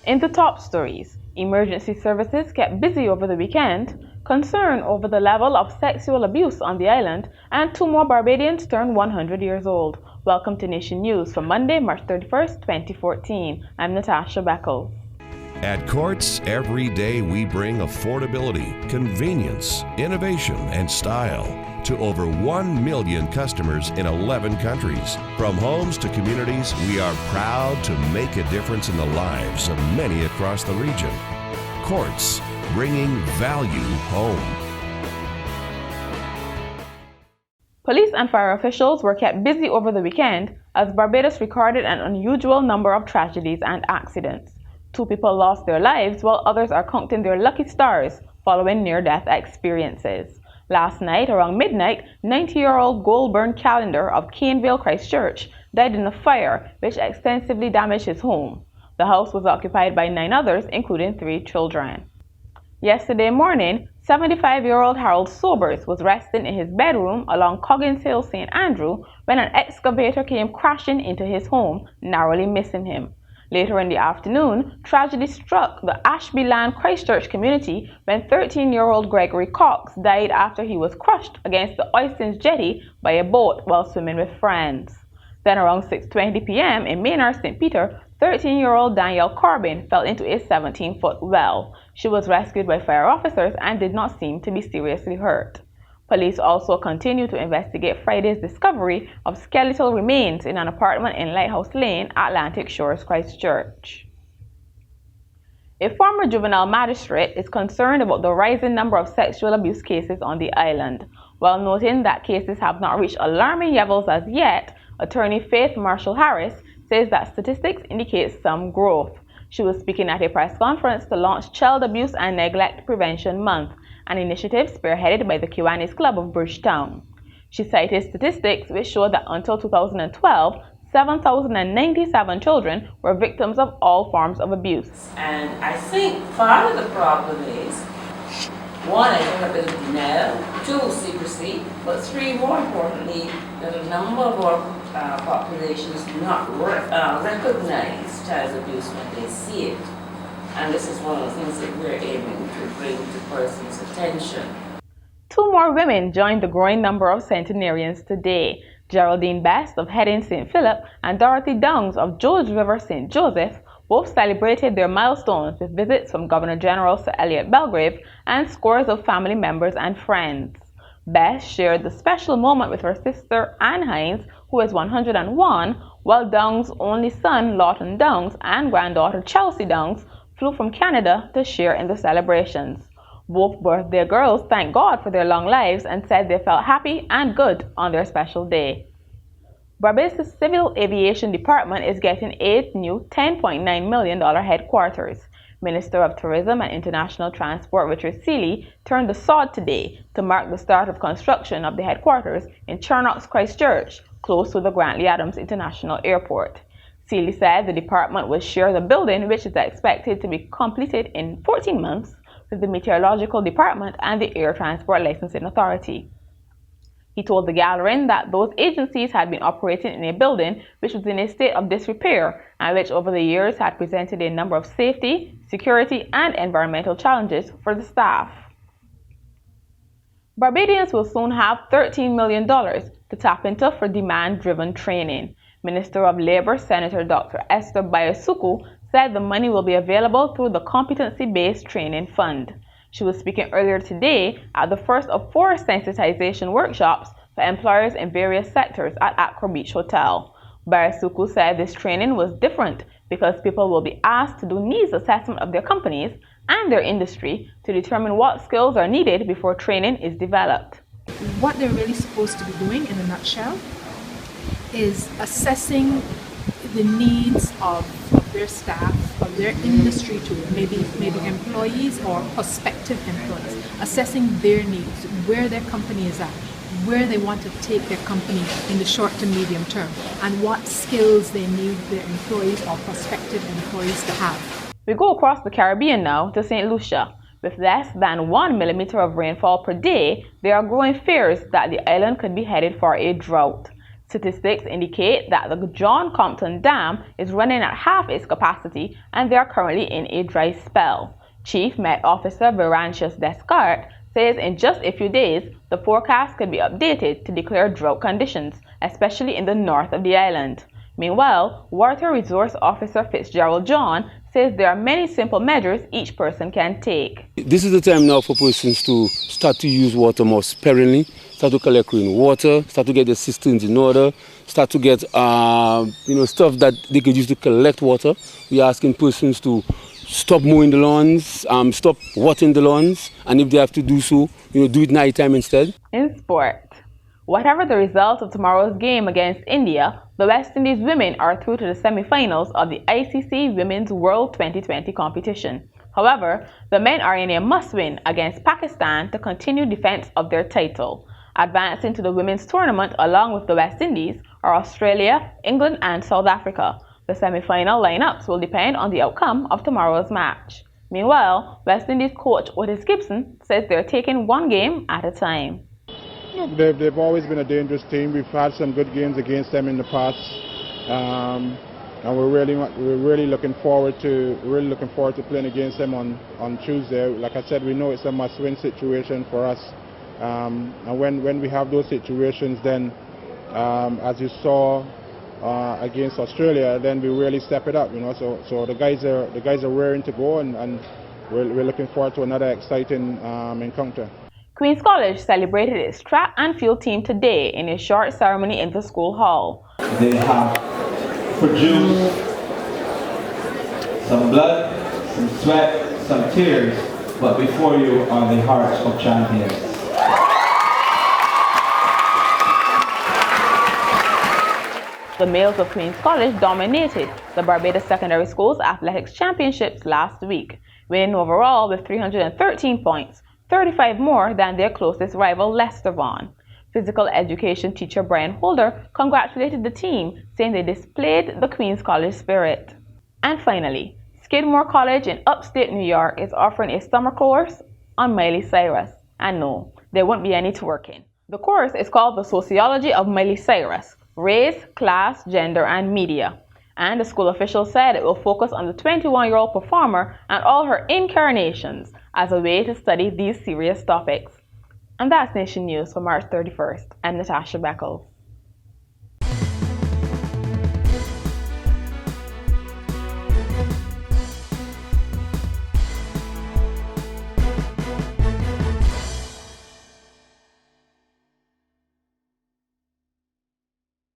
In the top stories, emergency services kept busy over the weekend, concern over the level of sexual abuse on the island, and 2 more Barbadians turned 100 years old. Welcome to Nation News for Monday, March 31st, 2014. I'm Natasha Beckles. At Courts, every day we bring affordability, convenience, innovation, and style to over 1 million customers in 11 countries. From homes to communities, we are proud to make a difference in the lives of many across the region. Courts, bringing value home. Police and fire officials were kept busy over the weekend as Barbados recorded an unusual number of tragedies and accidents. 2 people lost their lives while others are counting their lucky stars following near-death experiences. Last night, around midnight, 90-year-old Goulburn Calendar of Caneville, Christchurch, died in a fire which extensively damaged his home. The house was occupied by 9 others, including 3 children. Yesterday morning, 75-year-old Harold Sobers was resting in his bedroom along Coggins Hill, St. Andrew, when an excavator came crashing into his home, narrowly missing him. Later in the afternoon, tragedy struck the Ashbyland Christchurch community when 13-year-old Gregory Cox died after he was crushed against the Oistins jetty by a boat while swimming with friends. Then around 6:20 p.m. in Maynard St. Peter, 13-year-old Danielle Corbin fell into a 17-foot well. She was rescued by fire officers and did not seem to be seriously hurt. Police also continue to investigate Friday's discovery of skeletal remains in an apartment in Lighthouse Lane, Atlantic Shores, Christchurch. A former juvenile magistrate is concerned about the rising number of sexual abuse cases on the island. While noting that cases have not reached alarming levels as yet, attorney Faith Marshall Harris says that statistics indicate some growth. She was speaking at a press conference to launch Child Abuse and Neglect Prevention Month, an initiative spearheaded by the Kiwanis Club of Bridgetown. She cited statistics which show that until 2012, 7,097 children were victims of all forms of abuse. And I think part of the problem is, 1, I think a bit of denial, 2, secrecy, but 3, more importantly, that a number of our populations do not recognize child abuse when they see it. And this is one of the things that we're aiming to bring to persons' attention. 2 more women joined the growing number of centenarians today. Geraldine Best of Heading St. Philip and Dorothy Downs of George River St. Joseph both celebrated their milestones with visits from Governor General Sir Elliot Belgrave and scores of family members and friends. Best shared the special moment with her sister Anne Hines, who is 101, while Downs' only son Lawton Downs and granddaughter Chelsea Downs flew from Canada to share in the celebrations. Both birthday girls thanked God for their long lives and said they felt happy and good on their special day. Barbados' Civil Aviation Department is getting its new $10.9 million headquarters. Minister of Tourism and International Transport Richard Seeley turned the sod today to mark the start of construction of the headquarters in Charnock's Christchurch, close to the Grantley Adams International Airport. Seeley said the department will share the building, which is expected to be completed in 14 months, with the Meteorological Department and the Air Transport Licensing Authority. He told the gathering that those agencies had been operating in a building which was in a state of disrepair and which over the years had presented a number of safety, security, and environmental challenges for the staff. Barbadians will soon have $13 million to tap into for demand-driven training. Minister of Labor Senator Dr. Esther Bayasuku said the money will be available through the Competency-Based Training Fund. She was speaking earlier today at the first of 4 sensitization workshops for employers in various sectors at Accra Beach Hotel. Bayasuku said this training was different because people will be asked to do needs assessment of their companies and their industry to determine what skills are needed before training is developed. What they're really supposed to be doing in a nutshell is assessing the needs of their staff, of their industry to maybe employees or prospective employees, assessing their needs, where their company is at, where they want to take their company in the short to medium term, and what skills they need their employees or prospective employees to have. We go across the Caribbean now to St. Lucia. With less than 1 millimeter of rainfall per day, there are growing fears that the island could be headed for a drought. Statistics indicate that the John Compton Dam is running at half its capacity and they are currently in a dry spell. Chief Met Officer Verancius Descartes says in just a few days, the forecast could be updated to declare drought conditions, especially in the north of the island. Meanwhile, Water Resource Officer Fitzgerald John says there are many simple measures each person can take. This is the time now for persons to start to use water more sparingly, start to collect rainwater, start to get the cisterns in order, start to get stuff that they could use to collect water. We are asking persons to stop mowing the lawns, stop watering the lawns, and if they have to do so, do it night time instead. In sport, whatever the result of tomorrow's game against India, the West Indies women are through to the semi-finals of the ICC Women's World 2020 competition. However, the men are in a must-win against Pakistan to continue defense of their title. Advancing to the women's tournament along with the West Indies are Australia, England and South Africa. The semi-final lineups will depend on the outcome of tomorrow's match. Meanwhile, West Indies coach Otis Gibson says they're taking one game at a time. They've always been a dangerous team. We've had some good games against them in the past, and we're really looking forward to playing against them on Tuesday. Like I said, we know it's a must-win situation for us, and when we have those situations, then as you saw against Australia, then we really step it up. So the guys are raring to go, and we're looking forward to another exciting encounter. Queen's College celebrated its track and field team today in a short ceremony in the school hall. They have produced some blood, some sweat, some tears, but before you are the hearts of champions. The males of Queen's College dominated the Barbados Secondary Schools Athletics Championships last week, winning overall with 313 points. 35 more than their closest rival Leicester Vaughan. Physical education teacher Brian Holder congratulated the team, saying they displayed the Queen's College spirit. And finally, Skidmore College in upstate New York is offering a summer course on Miley Cyrus. And no, there won't be any twerking. The course is called The Sociology of Miley Cyrus, Race, Class, Gender, and Media. And the school officials said it will focus on the 21-year-old performer and all her incarnations as a way to study these serious topics. And that's Nation News for March 31st. I'm Natasha Beckles.